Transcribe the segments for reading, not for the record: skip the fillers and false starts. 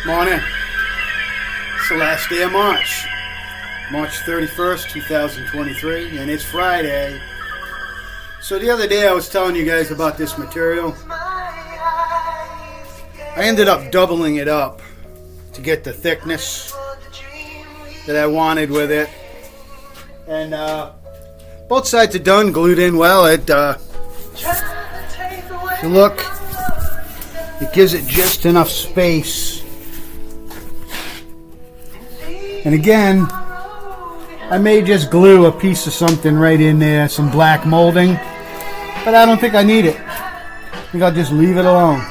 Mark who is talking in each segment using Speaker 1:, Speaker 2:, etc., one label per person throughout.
Speaker 1: Morning. It's the last day of March. March 31st, 2023, and it's Friday. So the other day I was telling you guys about this material. I ended up doubling it up to get the thickness that I wanted with it. And both sides are done, glued in well. If you look, it gives it just enough space. And again, I may just glue a piece of something right in there, some black molding, but I don't think I need it. I think I'll just leave it alone.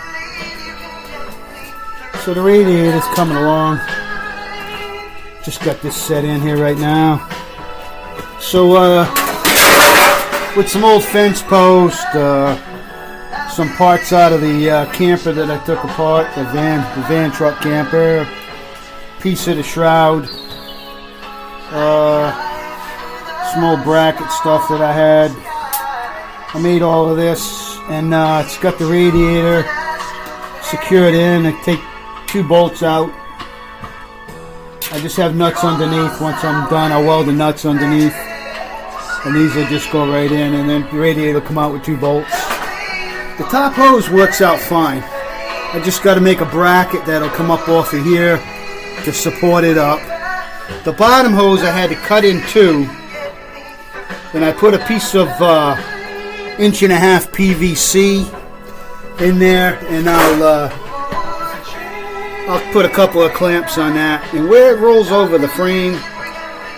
Speaker 1: So the radiator's coming along. Just got this set in here right now. So with some old fence posts, some parts out of the camper that I took apart, the van truck camper, piece of the shroud, some old bracket stuff that I had. I made all of this, and it's got the radiator secured in. I take 2 bolts out. I just have nuts underneath. Once I'm done, I'll weld the nuts underneath, and these will just go right in, and then the radiator will come out with 2 bolts. The top hose works out fine. I just got to make a bracket that'll come up off of here to support it up. The bottom hose I had to cut in 2. Then I put a piece of 1.5 inch PVC in there, and I'll put a couple of clamps on that. And where it rolls over the frame,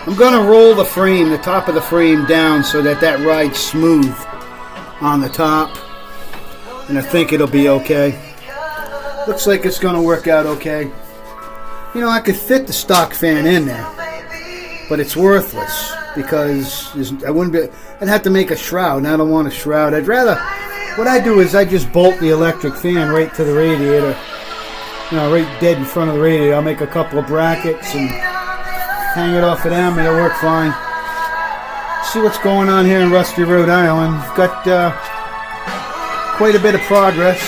Speaker 1: I'm going to roll the frame, the top of the frame down so that rides smooth on the top. And I think it'll be okay. Looks like it's going to work out okay. You know, I could fit the stock fan in there, but it's worthless because I'd have to make a shroud, and I don't want a shroud. What I do is I just bolt the electric fan right to the radiator. You know, right dead in front of the radiator. I'll make a couple of brackets and hang it off of them, and it'll work fine. See what's going on here in Rusty, Rhode Island. Got quite a bit of progress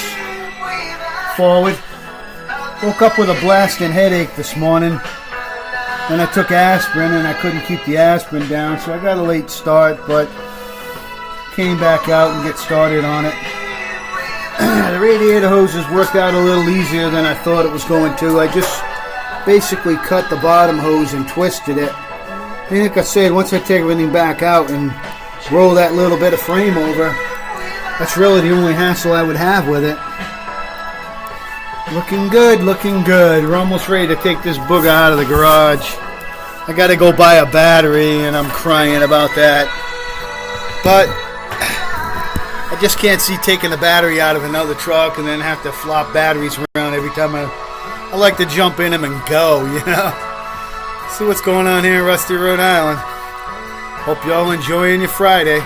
Speaker 1: forward. Woke up with a blasting headache this morning. Then I took aspirin, and I couldn't keep the aspirin down, so I got a late start, but came back out and get started on it. The radiator hoses worked out a little easier than I thought it was going to. I just basically cut the bottom hose and twisted it. And like I said, once I take everything back out and roll that little bit of frame over, that's really the only hassle I would have with it. Looking good, looking good. We're almost ready to take this booger out of the garage. I got to go buy a battery, and I'm crying about that. But I just can't see taking the battery out of another truck and then have to flop batteries around every time I like to jump in them and go, you know. See what's going on here in Rusty, Rhode Island. Hope y'all enjoying your Friday.